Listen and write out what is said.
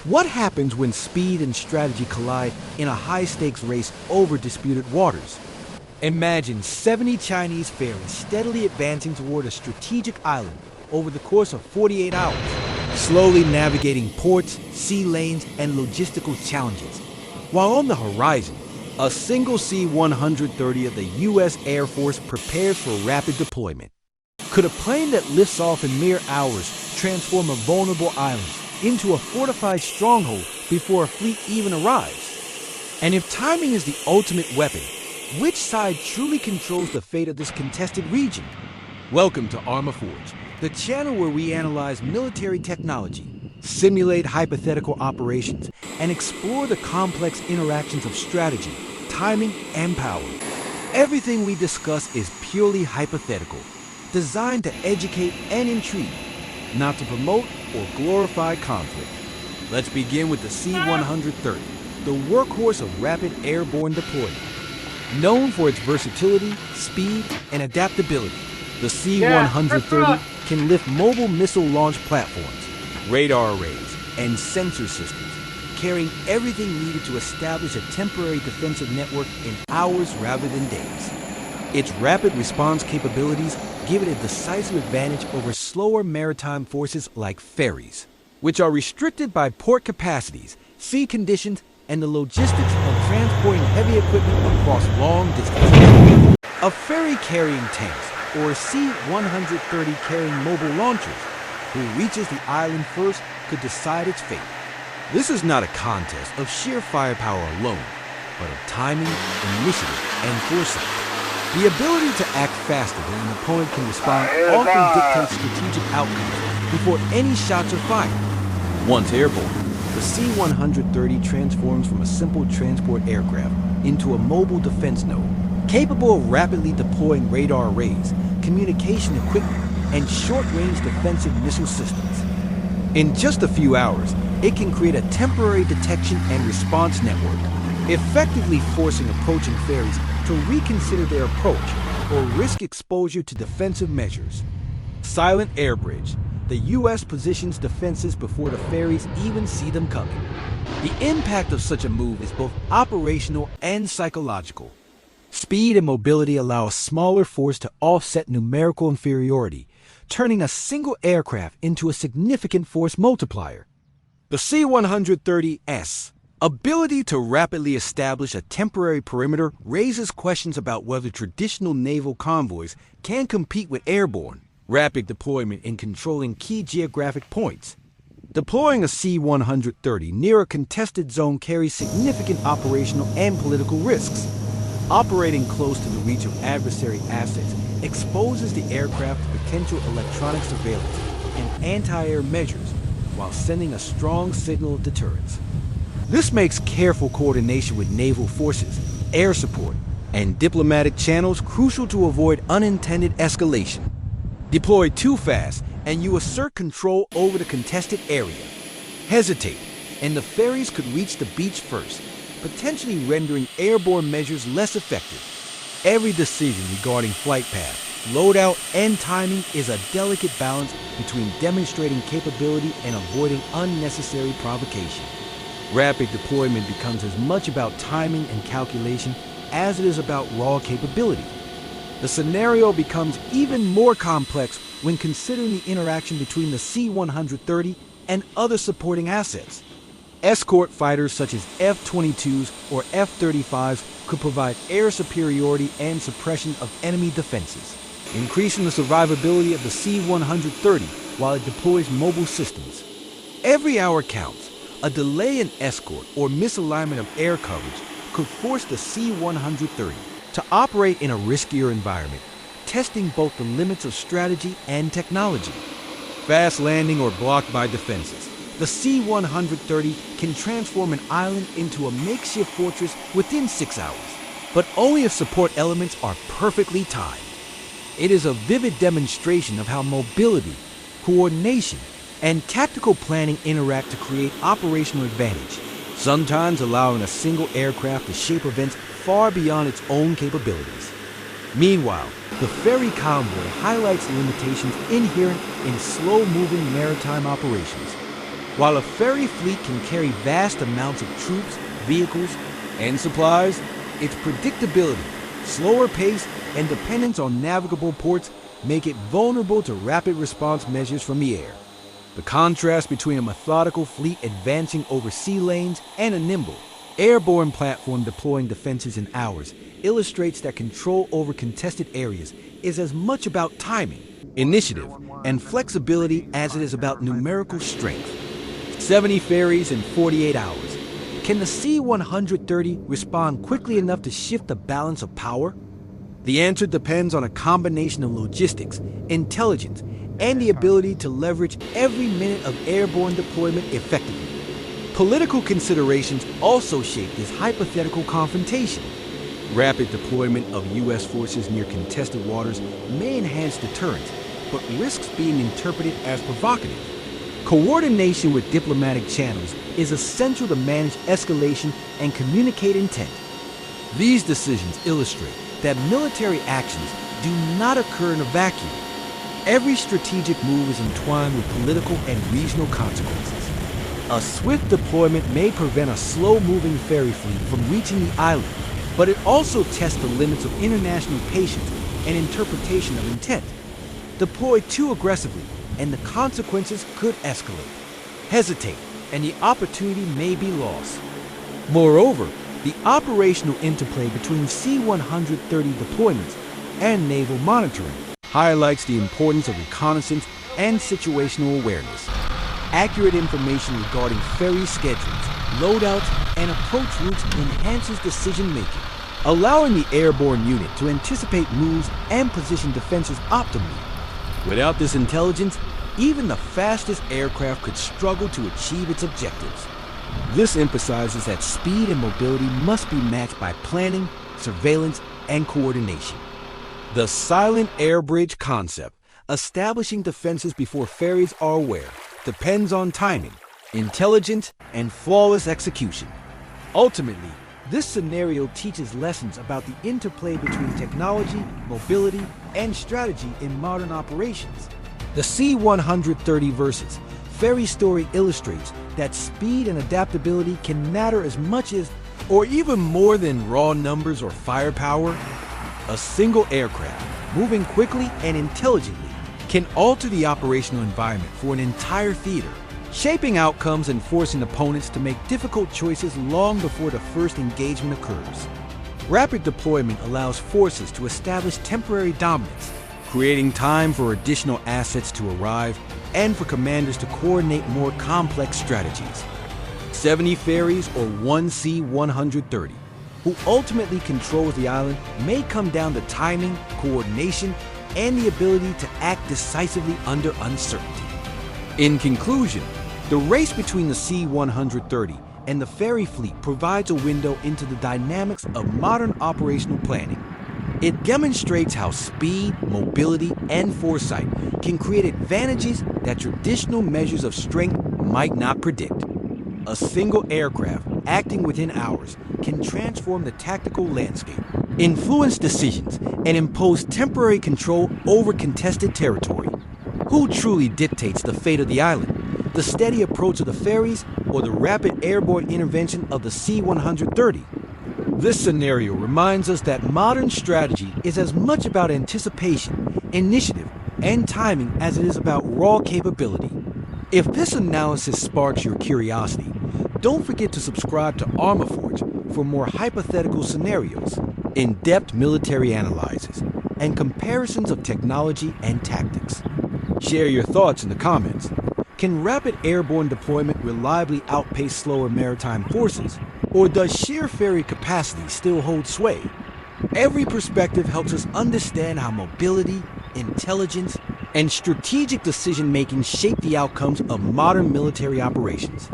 What happens when speed and strategy collide in a high-stakes race over disputed waters? Imagine 70 Chinese ferries steadily advancing toward a strategic island over the course of 48 hours, slowly navigating ports, sea lanes, and logistical challenges. While on the horizon, a single C-130 of the U.S. Air Force prepares for rapid deployment. Could a plane that lifts off in mere hours transform a vulnerable island into a fortified stronghold before a fleet even arrives? And if timing is the ultimate weapon, which side truly controls the fate of this contested region? Welcome to ArmaForge, the channel where we analyze military technology, simulate hypothetical operations, and explore the complex interactions of strategy, timing, and power. Everything we discuss is purely hypothetical, designed to educate and intrigue, not to promote or glorify conflict. Let's begin with the C-130, the workhorse of rapid airborne deployment. Known for its versatility, speed, and adaptability, the C-130 can lift mobile missile launch platforms, radar arrays, and sensor systems, carrying everything needed to establish a temporary defensive network in hours rather than days. Its rapid response capabilities give it a decisive advantage over slower maritime forces like ferries, which are restricted by port capacities, sea conditions, and the logistics of transporting heavy equipment across long distances. A ferry carrying tanks, or a C-130 carrying mobile launchers, who reaches the island first could decide its fate. This is not a contest of sheer firepower alone, but of timing, initiative, and foresight. The ability to act faster than an opponent can respond often dictates strategic outcomes before any shots are fired. Once airborne, the C-130 transforms from a simple transport aircraft into a mobile defense node, capable of rapidly deploying radar arrays, communication equipment, and short-range defensive missile systems. In just a few hours, it can create a temporary detection and response network, effectively forcing approaching ferries to reconsider their approach or risk exposure to defensive measures. Silent air bridge. The U.S. positions defenses before the ferries even see them coming. The impact of such a move is both operational and psychological. Speed and mobility allow a smaller force to offset numerical inferiority, turning a single aircraft into a significant force multiplier. The C-130's ability to rapidly establish a temporary perimeter raises questions about whether traditional naval convoys can compete with airborne, rapid deployment in controlling key geographic points. Deploying a C-130 near a contested zone carries significant operational and political risks. Operating close to the reach of adversary assets exposes the aircraft to potential electronic surveillance and anti-air measures while sending a strong signal of deterrence. This makes careful coordination with naval forces, air support, and diplomatic channels crucial to avoid unintended escalation. Deploy too fast, and you assert control over the contested area. Hesitate, and the ferries could reach the beach first, potentially rendering airborne measures less effective. Every decision regarding flight path, loadout, and timing is a delicate balance between demonstrating capability and avoiding unnecessary provocation. Rapid deployment becomes as much about timing and calculation as it is about raw capability. The scenario becomes even more complex when considering the interaction between the C-130 and other supporting assets. Escort fighters such as F-22s or F-35s could provide air superiority and suppression of enemy defenses, increasing the survivability of the C-130 while it deploys mobile systems. Every hour counts. A delay in escort or misalignment of air coverage could force the C-130 to operate in a riskier environment, testing both the limits of strategy and technology. Fast landing or blocked by defenses, the C-130 can transform an island into a makeshift fortress within 6 hours, but only if support elements are perfectly timed. It is a vivid demonstration of how mobility, coordination, and tactical planning interact to create operational advantage, sometimes allowing a single aircraft to shape events far beyond its own capabilities. Meanwhile, the ferry convoy highlights the limitations inherent in slow-moving maritime operations. While a ferry fleet can carry vast amounts of troops, vehicles, and supplies, its predictability, slower pace, and dependence on navigable ports make it vulnerable to rapid response measures from the air. The contrast between a methodical fleet advancing over sea lanes and a nimble, airborne platform deploying defenses in hours illustrates that control over contested areas is as much about timing, initiative, and flexibility as it is about numerical strength. 70 ferries in 48 hours. Can the C-130 respond quickly enough to shift the balance of power? The answer depends on a combination of logistics, intelligence, and the ability to leverage every minute of airborne deployment effectively. Political considerations also shape this hypothetical confrontation. Rapid deployment of U.S. forces near contested waters may enhance deterrence, but risks being interpreted as provocative. Coordination with diplomatic channels is essential to manage escalation and communicate intent. These decisions illustrate that military actions do not occur in a vacuum. Every strategic move is entwined with political and regional consequences. A swift deployment may prevent a slow-moving ferry fleet from reaching the island, but it also tests the limits of international patience and interpretation of intent. Deploy too aggressively, and the consequences could escalate. Hesitate, and the opportunity may be lost. Moreover, the operational interplay between C-130 deployments and naval monitoring highlights the importance of reconnaissance and situational awareness. Accurate information regarding ferry schedules, loadouts, and approach routes enhances decision-making, allowing the airborne unit to anticipate moves and position defenses optimally. Without this intelligence, even the fastest aircraft could struggle to achieve its objectives. This emphasizes that speed and mobility must be matched by planning, surveillance, and coordination. The silent air bridge concept, establishing defenses before ferries are aware, depends on timing, intelligence, and flawless execution. Ultimately, this scenario teaches lessons about the interplay between technology, mobility, and strategy in modern operations. The C-130 versus ferry story illustrates that speed and adaptability can matter as much as, or even more than, raw numbers or firepower. A single aircraft, moving quickly and intelligently, can alter the operational environment for an entire theater, shaping outcomes and forcing opponents to make difficult choices long before the first engagement occurs. Rapid deployment allows forces to establish temporary dominance, creating time for additional assets to arrive and for commanders to coordinate more complex strategies. 70 ferries or one C-130, who ultimately controls the island, may come down to timing, coordination, and the ability to act decisively under uncertainty. In conclusion, the race between the C-130 and the ferry fleet provides a window into the dynamics of modern operational planning. It demonstrates how speed, mobility, and foresight can create advantages that traditional measures of strength might not predict. A single aircraft, acting within hours, can transform the tactical landscape, influence decisions, and impose temporary control over contested territory. Who truly dictates the fate of the island? The steady approach of the ferries or the rapid airborne intervention of the C-130? This scenario reminds us that modern strategy is as much about anticipation, initiative, and timing as it is about raw capability. If this analysis sparks your curiosity, don't forget to subscribe to ArmaForge for more hypothetical scenarios, in-depth military analyses, and comparisons of technology and tactics. Share your thoughts in the comments. Can rapid airborne deployment reliably outpace slower maritime forces? Or does sheer ferry capacity still hold sway? Every perspective helps us understand how mobility, intelligence, and strategic decision-making shape the outcomes of modern military operations.